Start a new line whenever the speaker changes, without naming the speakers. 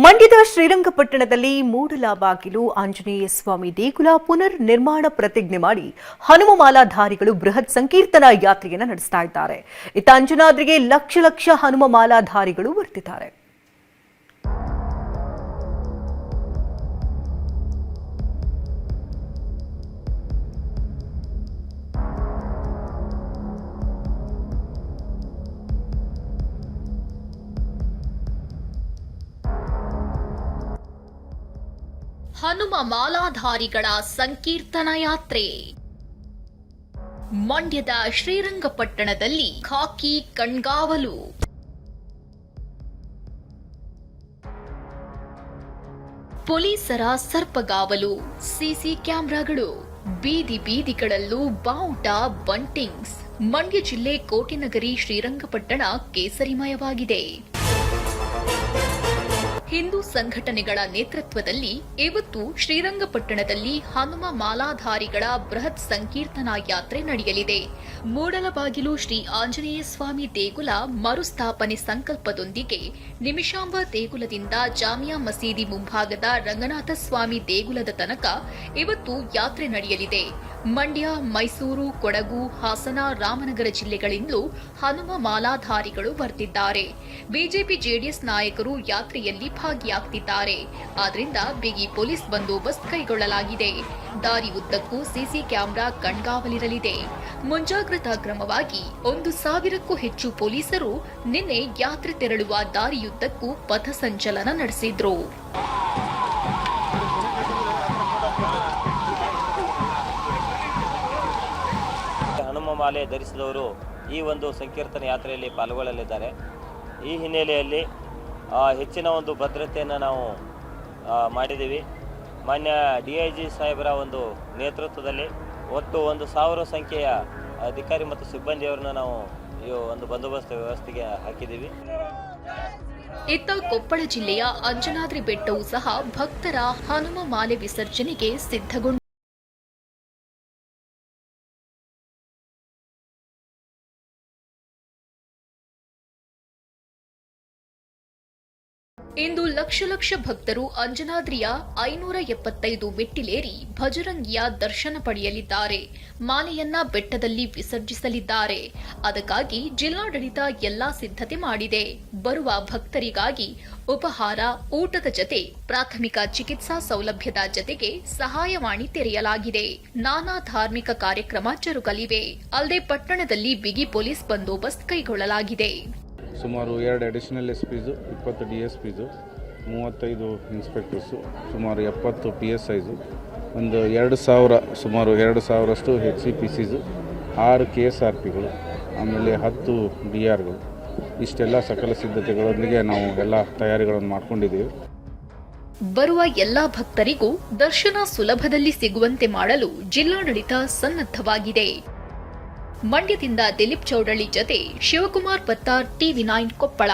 ಮಂಡ್ಯದ ಶ್ರೀರಂಗಪಟ್ಟಣದಲ್ಲಿ ಮೂಡಲಬಾಗಿಲು ಆಂಜನೇಯ ಸ್ವಾಮಿ ದೇಗುಲ ಪುನರ್ ನಿರ್ಮಾಣ ಪ್ರತಿಜ್ಞೆ ಮಾಡಿ ಹನುಮಮಾಲಾಧಾರಿಗಳು ಬೃಹತ್ ಸಂಕೀರ್ತನಾ ಯಾತ್ರೆಯನ್ನು ನಡೆಸ್ತಾ ಇದ್ದಾರೆ. ಇತ್ತ ಅಂಜನಾದ್ರಿಗೆ ಲಕ್ಷ ಲಕ್ಷ ಹನುಮಮಾಲಾಧಾರಿಗಳು ಬರ್ತಿದ್ದಾರೆ.
ಹನುಮ ಮಾಲಾಧಾರಿಗಳ ಸಂಕೀರ್ತನ ಯಾತ್ರೆ ಮಂಡ್ಯದ ಶ್ರೀರಂಗಪಟ್ಟಣದಲ್ಲಿ ಖಾಕಿ ಕಣ್ಗಾವಲು. ಪೊಲೀಸರ ಸರ್ಪಗಾವಲು, ಸಿಸಿ ಕ್ಯಾಮೆರಾಗಳು, ಬೀದಿ ಬೀದಿಗಳಲ್ಲೂ ಬಾವುಟ ಬಂಟಿಂಗ್ಸ್. ಮಂಡ್ಯ ಜಿಲ್ಲೆ ಕೋಟೆನಗರಿ ಶ್ರೀರಂಗಪಟ್ಟಣ ಕೇಸರಿಮಯವಾಗಿದೆ. ಹಿಂದೂ ಸಂಘಟನೆಗಳ ನೇತೃತ್ವದಲ್ಲಿ ಇವತ್ತು ಶ್ರೀರಂಗಪಟ್ಟಣದಲ್ಲಿ ಹನುಮ ಮಾಲಾಧಾರಿಗಳ ಬೃಹತ್ ಸಂಕೀರ್ತನಾ ಯಾತ್ರೆ ನಡೆಯಲಿದೆ. ಮೂಡಲಬಾಗಿಲು ಶ್ರೀ ಆಂಜನೇಯ ಸ್ವಾಮಿ ದೇಗುಲ ಮರುಸ್ಥಾಪನೆ ಸಂಕಲ್ಪದೊಂದಿಗೆ ನಿಮಿಷಾಂಬ ದೇಗುಲದಿಂದ ಜಾಮಿಯಾ ಮಸೀದಿ ಮುಂಭಾಗದ ರಂಗನಾಥ ಸ್ವಾಮಿ ದೇಗುಲದ ತನಕ ಇವತ್ತು ಯಾತ್ರೆ ನಡೆಯಲಿದೆ. ಮಂಡ್ಯ, ಮೈಸೂರು, ಕೊಡಗು, ಹಾಸನ, ರಾಮನಗರ ಜಿಲ್ಲೆಗಳಿಂದಲೂ ಹನುಮ ಮಾಲಾಧಾರಿಗಳು ಬರ್ತಿದ್ದಾರೆ. ಬಿಜೆಪಿ ಜೆಡಿಎಸ್ ನಾಯಕರು ಯಾತ್ರೆಯಲ್ಲಿ ಭಾಗಿಯಾಗ್ತಿದ್ದಾರೆ. ಆದ್ರಿಂದ ಬಿಗಿ ಪೊಲೀಸ್ ಬಂದೋಬಸ್ತ್ ಕೈಗೊಳ್ಳಲಾಗಿದೆ. ದಾರಿ ಉದ್ದಕ್ಕೂ ಸಿಸಿ ಕ್ಯಾಮೆರಾ ಕಣ್ಗಾವಲಿರಲಿದೆ. ಮುಂಜಾಗ್ರತಾ ಕ್ರಮವಾಗಿ 1,000ಕ್ಕೂ ಹೆಚ್ಚು ಪೊಲೀಸರು ನಿನ್ನೆ ಯಾತ್ರೆ ತೆರಳುವ ದಾರಿಯುದ್ದಕ್ಕೂ ಪಥಸಂಚಲನ ನಡೆಸಿದ್ರು.
ಮಾಲೆ ಧರಿಸಿದವರು ಈ ಒಂದು ಸಂಕೀರ್ತನ ಯಾತ್ರೆಯಲ್ಲಿ ಪಾಲ್ಗೊಳ್ಳಲಿದ್ದಾರೆ. ಈ ಹಿನ್ನೆಲೆಯಲ್ಲಿ ಹೆಚ್ಚಿನ ಒಂದು ಭದ್ರತೆಯನ್ನು ನಾವು ಮಾಡಿದ್ದೀವಿ. ಮಾನ್ಯ DIG ಸಾಹೇಬರ ಒಂದು ನೇತೃತ್ವದಲ್ಲಿ ಒಟ್ಟು 1,000 ಸಂಖ್ಯೆಯ ಅಧಿಕಾರಿ ಮತ್ತು ಸಿಬ್ಬಂದಿಯವರನ್ನು ನಾವು ಈ ಒಂದು ಬಂದೋಬಸ್ತ್ ವ್ಯವಸ್ಥೆಗೆ ಹಾಕಿದ್ದೀವಿ.
ಇತ್ತ ಕೊಪ್ಪಳ ಜಿಲ್ಲೆಯ ಅಂಜನಾದ್ರಿ ಬೆಟ್ಟವೂ ಸಹ ಭಕ್ತರ ಹನುಮ ಮಾಲೆ ವಿಸರ್ಜನೆಗೆ ಸಿದ್ಧಗೊಂಡಿದೆ. ಇಂದು ಲಕ್ಷ ಲಕ್ಷ ಭಕ್ತರು ಅಂಜನಾದ್ರಿಯ 575 ಮೆಟ್ಟಿಲೇರಿ ಭಜರಂಗಿಯ ದರ್ಶನ ಪಡೆಯಲಿದ್ದಾರೆ. ಮಾಲೆಯನ್ನ ಬೆಟ್ಟದಲ್ಲಿ ವಿಸರ್ಜಿಸಲಿದ್ದಾರೆ. ಅದಕ್ಕಾಗಿ ಜಿಲ್ಲಾಡಳಿತ ಎಲ್ಲಾ ಸಿದ್ಧತೆ ಮಾಡಿದೆ. ಬರುವ ಭಕ್ತರಿಗಾಗಿ ಉಪಹಾರ, ಊಟದ ಜತೆ ಪ್ರಾಥಮಿಕ ಚಿಕಿತ್ಸಾ ಸೌಲಭ್ಯದ ಜತೆಗೆ ಸಹಾಯವಾಣಿ ತೆರೆಯಲಾಗಿದೆ. ನಾನಾ ಧಾರ್ಮಿಕ ಕಾರ್ಯಕ್ರಮ ಜರುಗಲಿವೆ. ಅಲ್ಲದೆ ಪಟ್ಟಣದಲ್ಲಿ ಬಿಗಿ ಪೊಲೀಸ್ ಬಂದೋಬಸ್ತ್ ಕೈಗೊಳ್ಳಲಾಗಿದೆ.
ಸುಮಾರು 2 ಅಡಿಷನಲ್ SPs, 20 DSPs, 35 ಇನ್ಸ್ಪೆಕ್ಟರ್ಸು, ಸುಮಾರು 70 PSIs, ಒಂದು 2,000 ಸುಮಾರು 2,000ರಷ್ಟು HCPCs, 6 KSRPಗಳು, ಆಮೇಲೆ 10 DRಗಳು. ಇಷ್ಟೆಲ್ಲ ಸಕಲ ಸಿದ್ಧತೆಗಳೊಂದಿಗೆ ನಾವು ಎಲ್ಲ ತಯಾರಿಗಳನ್ನು ಮಾಡ್ಕೊಂಡಿದ್ದೀವಿ.
ಬರುವ ಎಲ್ಲಾ ಭಕ್ತರಿಗೂ ದರ್ಶನ ಸುಲಭದಲ್ಲಿ ಸಿಗುವಂತೆ ಮಾಡಲು ಜಿಲ್ಲಾಡಳಿತ ಸನ್ನದ್ಧವಾಗಿದೆ. ಮಂಡ್ಯದಿಂದ ದಿಲೀಪ್ ಚೌಡಳ್ಳಿ ಜತೆ ಶಿವಕುಮಾರ್ ಪತ್ತಾರ್, TV9 ಕೊಪ್ಪಳ.